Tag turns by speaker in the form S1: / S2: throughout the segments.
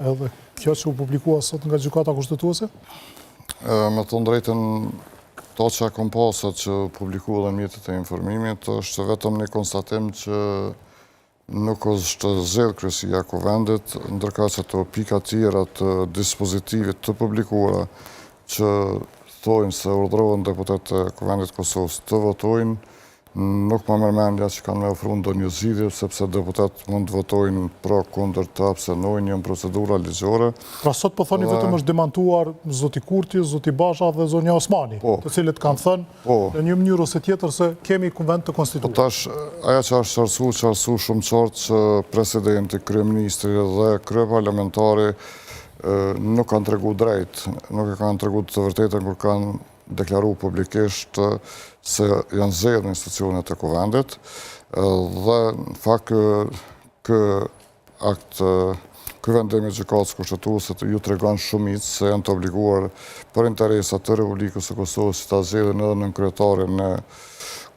S1: Edhe kjo që u publikua sot nga gjykata kushtetuese?
S2: Me të drejtën, to që kom pasur që publikua dhe mjetët e informimit, është vetëm një konstatim që nuk është zgjedhur Kryesia e Kuvendit, ndërka që të pika tjera të dispozitivit të publikuara që thojnë se urdhërohen deputetët e Kuvendit Kosovës të votojnë, nuk më mërmendja që kanë me ofru ndonjë zgjidhje, sepse deputet mund të votojnë pro, kundër, të abstenojnë, janë procedura ligjore.
S1: Pra sot po thoni vetëm është demantuar zoti Kurti, zoti Basha dhe zonja Osmani, të cilët kanë thënë në një mënyrë ose tjetër se kemi kuvend të konstituar.
S2: Tash, aja që është qartësu shumë qartë që presidenti, kryeministri dhe kryeparlamentari nuk kanë tregu drejt, nuk e kanë tregu të vërtetën kur kanë deklaru publikisht se janë zgjedhur në institucionet e Kuvendit dhe në fakt ky vendim i gjykatës kushtetuese ju tregon shumicë se janë të obliguar për interesat të Republikës së Kosovës ta zgjedhin edhe nënkryetarin e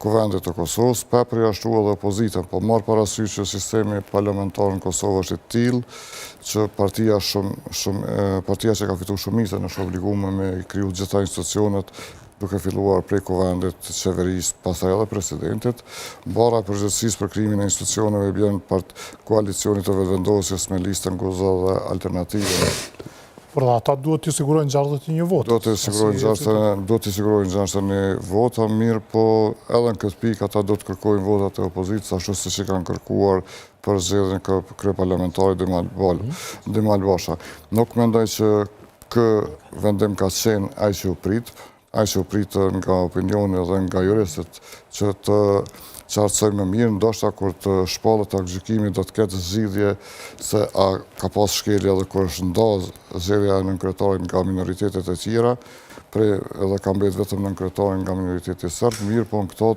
S2: Kuvendit të Kosovës, pa përjashtuar edhe opozitën, po marr parasysh që sistemi parlamentar në Kosovë është i tillë që partia që ka fituar shumicën është obliguar me kriju gjitha institucionet duke filluar prej Kuvendit, qeverisë, pastaj edhe presidentit. Bara përgjegjësisë për krijimin e institucioneve bjen koalicionit të vetëvendosjes me listën Goza dhe Alternativën.
S1: Por ata duhet të sigurojnë ngjarjet e një voti.
S2: Duhet të sigurojnë ngjarjet e një vota, mirë, po edhe në këtë pikë ata do të kërkojnë votat e opozitës, ashtu siç i kanë kërkuar për zgjedhjen e kryeparlamentarit Dymal Basha. Nuk mendoj që ky vendim ka qenë ai që u prit nga opinioni dhe nga juristët që të qartësojmë më mirë, ndoshta kur të shpallet aktgjykimi do të ketë zgjidhje se a ka pas shkelje edhe kur është nda zgjedhja e nënkryetarit nga minoritetet e tjera, edhe ka mbet vetëm nënkryetarin nga minoriteti serb, mirë, po në këto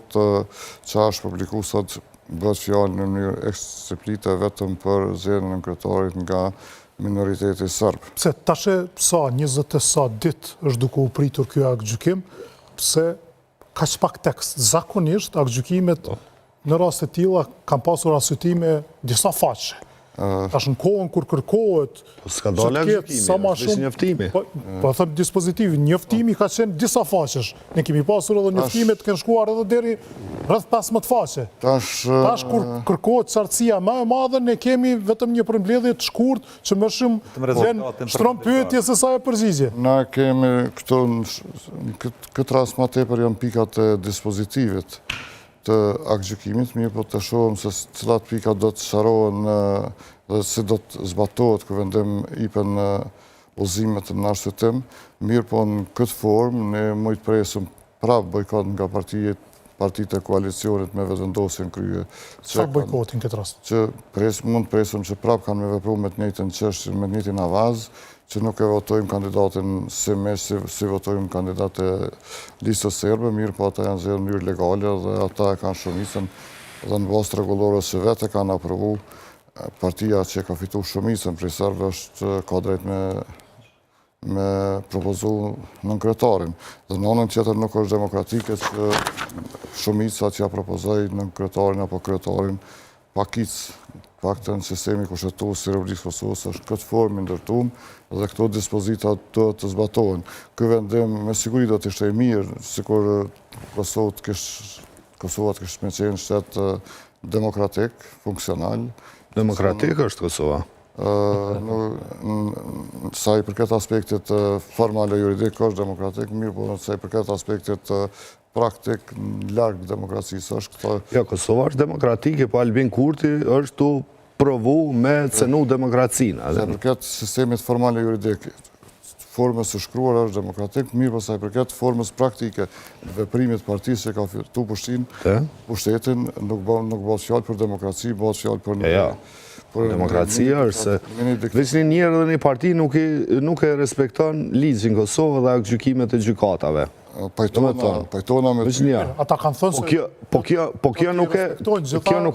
S2: që është publiku sot bëhet fjalë në mënyrë eksplicite vetëm për zgjedhjen e nënkryetarit nga minoriteti serb.
S1: Pse tashe sa 20 sa ditë është duke u pritur ky aktgjykim, pse kaq pak tekst? Zakonisht aktgjykimet në raste të tilla kanë pasur arsyetime disa faqe. Tash në kohën kur kërkohet
S3: s'ka dalë aktgjykimi, është njoftimi.
S1: Po them dispozitivi, njoftimi ka qenë disa faqesh. Ne kemi pasur edhe njoftime të kanë shkuar edhe deri rreth 15 faqe. Tash kur kërkohet qartësia më e madhe, ne kemi vetëm një përmbledhje të shkurtë që më shumë shtron pyetje se sa e përgjigje.
S2: Na kemi këtu këtë rast më tepër janë pikat e dispozitivit të aktgjykimit, mirë, po të shohim se cilat pika do të sqarohen dhe si do të zbatohet ky vendim ipen në udhëzimet në arsyetim. Mirë, po në këtë formë ne mund të presim prap bojkot nga partitë e koalicionit me vetëvendosjen krye.
S1: Çfarë bojkoti në këtë rast?
S2: Që mund të presim që prap kanë me vepruar me të njëjtën çështje, me të njëjtin avaz, që nuk e votojmë kandidatin si votojmë kandidat e listës serbe, mirë, po ata janë zgjedhur në mënyrë legale dhe ata e kanë shumicën dhe në bazë rregullore që vetë kanë aprovu, partia që ka fituar shumicën prej serbëve ka drejt me propozu nënkryetarin. Dhe në anën tjetër nuk është demokratike që shumica që ja propozoi nënkryetarin apo kryetarin pakic. Faktën sistemi kushtetues i Republikës së Kosovës është këtë formë ndërtuar dhe këto dispozita do të zbatohen. Ky vendim me siguri do të ishte i mirë, sikur Kosova të kishte me qenë shtet demokratik, funksional.
S3: Demokratik është Kosova?
S2: Sa i përket aspektit formale juridik është demokratik, mirë, po sa i përket aspektit praktik, larg demokracisë është këto.
S3: Ja, Kosova është demokratike, po Albin Kurti është tu provu me cenu demokracinë.
S2: Sa i përket sistemit formale juridik, formës së shkruar është demokratik, mirë, po sa i përket formës praktike, veprimit partisë që ka fitu pushtetin, nuk bëhet fjalë për demokraci, bëhet fjalë për
S3: demokracia është se veç një njerë dhe një parti nuk e respekton ligjin Kosovë dhe aktgjykimet e gjykatave.
S2: Pajtona me
S3: të njerë.
S1: Ata kanë thënë se...
S3: Po kjo nuk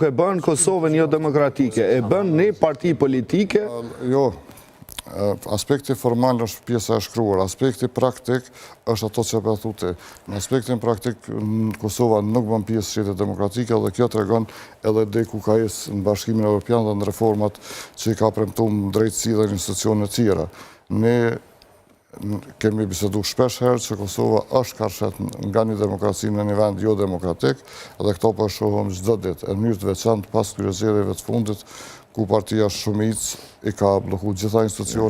S3: e bën Kosovën jo demokratike, e bën një parti politike...
S2: Jo, Aspekti formal është pjesa e shkruar, aspekti praktik është ato që për thuti. Në aspektin praktik, Kosova nuk bën pjesë shtetit demokratike dhe kjo të regon edhe dhe ku ka isë në Bashkimin Evropian dhe në reformat që i ka premtuar drejtësi dhe institucionet tjera. Ne kemi bisedu shpesh herë që Kosova është karshet nga një demokraci në një vend jo demokratik dhe këto po shohëm çdo ditë, në mënyrë të veçantë pas këtyre zgjedhjeve të fundit ku partia shumicë i ka bllokuar gjitha institucionet